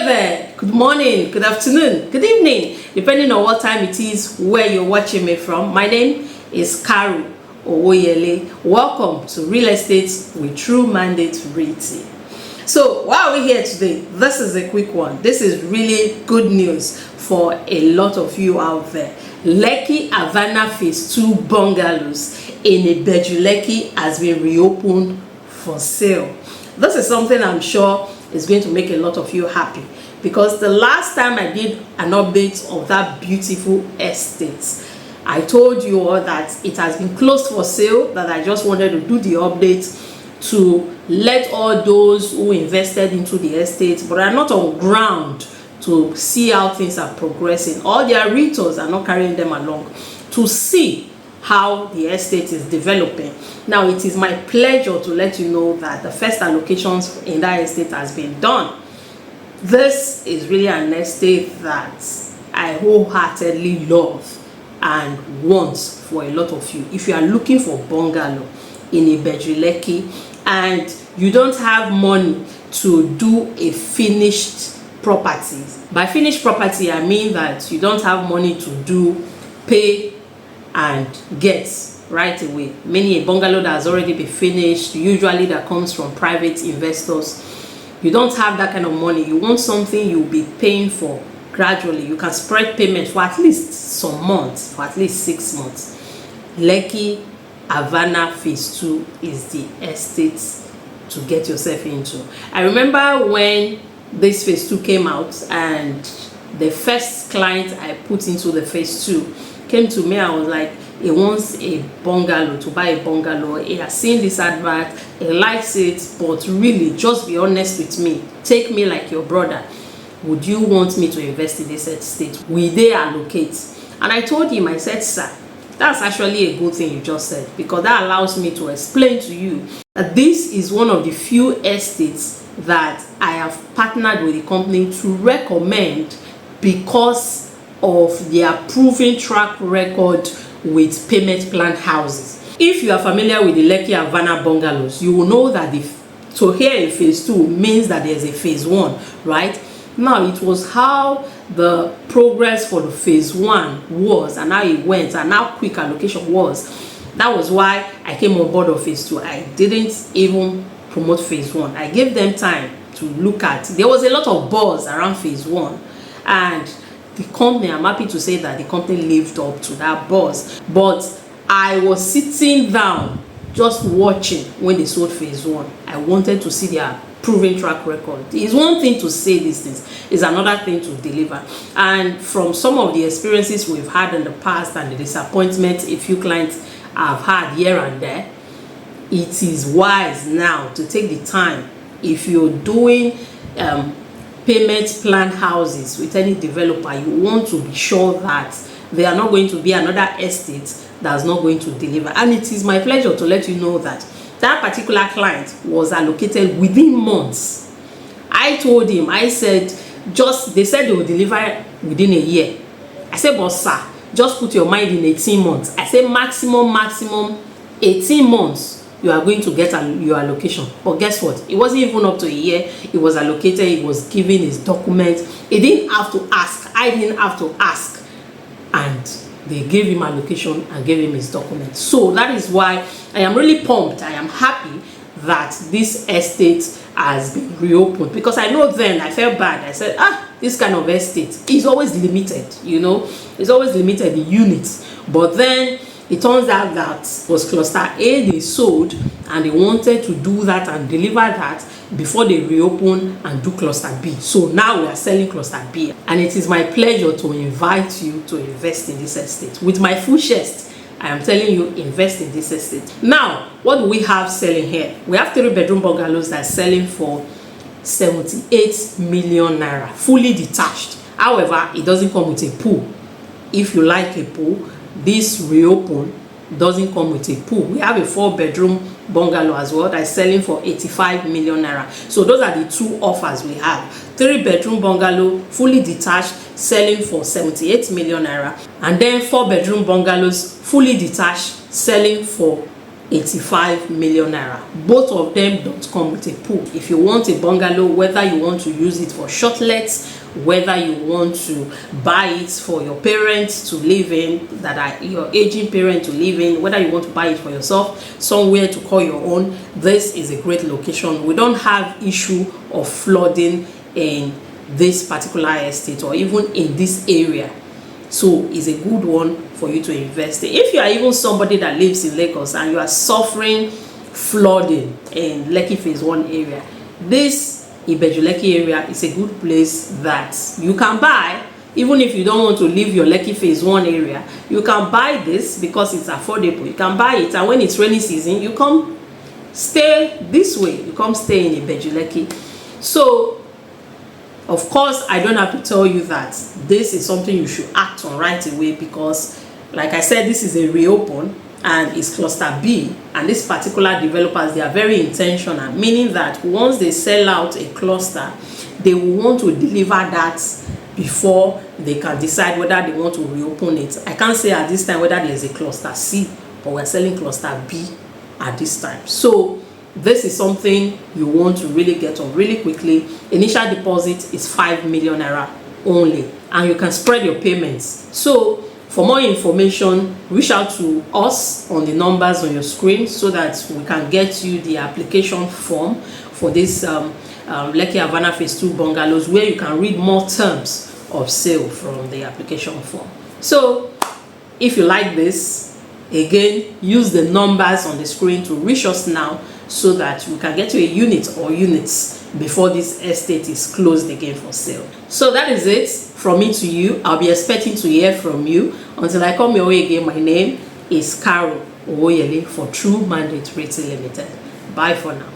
Hey there, good morning, good afternoon, good evening, depending on what time it is where you're watching me from. My name is Karo. Welcome to Real Estate with True Mandate Realty. So why are we here today? This is a quick one. This is really good news for a lot of you out there. Lekki Avana Phase 2 Bungalows in Bedroom Lekki has been reopened for sale. This is something I'm sure is going to make a lot of you happy, because the last time I did an update of that beautiful estate, I told you all that it has been closed for sale, that I just wanted to do the update to let all those who invested into the estate but are not on ground to see how things are progressing. All their realtors are not carrying them along to see how the estate is developing. Now it is my pleasure to let you know that the first allocations in that estate has been done. This is really an estate that I wholeheartedly love and want for a lot of you. If you are looking for bungalow in a Bedroom Lekki and you don't have money to do a finished property, by finished property I mean that you don't have money to do pay and get right away, meaning a bungalow that has already been finished, usually that comes from private investors. You don't have that kind of money. You want something you'll be paying for gradually. You can spread payment for at least some months, for at least 6 months. Lekki Avana Phase 2 is the estate to get yourself into. I remember when this Phase 2 came out and the first client I put into the Phase 2 came to me. I was like, he wants a bungalow, to buy a bungalow. He has seen this advert, he likes it, but really, just be honest with me. Take me like your brother. Would you want me to invest in this estate? Will they allocate? And I told him, I said, sir, that's actually a good thing you just said, because that allows me to explain to you that this is one of the few estates that I have partnered with the company to recommend because of their proven track record with payment plan houses. If you are familiar with the Lekki Avana bungalows, you will know that so here in Phase 2 means that there's a Phase 1, right? Now it was how the progress for the Phase 1 was and how it went and how quick allocation was. That was why I came on board of Phase 2. I didn't even promote Phase 1. I gave them time to look at. There was a lot of buzz around Phase 1, and the company, I'm happy to say that the company lived up to that buzz. But I was sitting down just watching when they sold Phase 1. I wanted to see their proven track record. It's one thing to say these things, it's another thing to deliver. And from some of the experiences we've had in the past and the disappointment a few clients have had here and there, it is wise now to take the time. If you're doing payment plan houses with any developer, you want to be sure that they are not going to be another estate that's not going to deliver. And it is my pleasure to let you know that that particular client was allocated within months. I told him, I said, they said they will deliver within a year. I said, but sir, just put your mind in 18 months. I said maximum 18 months you are going to get your allocation. But guess what? It wasn't even up to a year. It was allocated. It was given his documents. He didn't have to ask. I didn't have to ask. And they gave him allocation and gave him his documents. So that is why I am really pumped. I am happy that this estate has been reopened, because I know then I felt bad. I said, this kind of estate is always limited, you know. It's always limited in units. But then it turns out that was cluster A they sold, and they wanted to do that and deliver that before they reopen and do cluster B. So now we are selling cluster B, and it is my pleasure to invite you to invest in this estate. With my full chest, I am telling you, invest in this estate. Now, what do we have selling here? We have 3-bedroom bungalows that are selling for 78 million naira, fully detached. However, it doesn't come with a pool. If you like a pool, this reopen doesn't come with a pool. We have a 4-bedroom bungalow as well that's selling for 85 million naira. So those are the two offers we have. 3-bedroom bungalow, fully detached, selling for 78 million naira, and then 4-bedroom bungalows, fully detached, selling for 85 million naira. Both of them don't come with a pool. If you want a bungalow, whether you want to use it for short lets, whether you want to buy it for your parents to live in, that are your aging parent to live in, whether you want to buy it for yourself, somewhere to call your own, this is a great location. We don't have issue of flooding in this particular estate or even in this area, so it's a good one for you to invest in. If you are even somebody that lives in Lagos and you are suffering flooding in Lekki Phase 1 area, this Lekki area is a good place that you can buy. Even if you don't want to leave your Lekki Phase 1 area, you can buy this because it's affordable. You can buy it, and when it's rainy season, you come stay this way. You come stay in Lekki. So of course, I don't have to tell you that this is something you should act on right away, because like I said, this is a reopen and it's cluster B, and these particular developers, they are very intentional, meaning that once they sell out a cluster, they will want to deliver that before they can decide whether they want to reopen it. I can't say at this time whether there's a cluster C, but we're selling cluster B at this time. So this is something you want to really get on really quickly. Initial deposit is 5 million naira only, and you can spread your payments. So for more information, reach out to us on the numbers on your screen so that we can get you the application form for this Lekki Avana Phase 2 bungalows, where you can read more terms of sale from the application form. So if you like this, again, use the numbers on the screen to reach us now, so that we can get you a unit or units before this estate is closed again for sale. So that is it from me to you. I'll be expecting to hear from you. Until I come your way again, my name is Karo for True Mandate Realty Limited. Bye for now.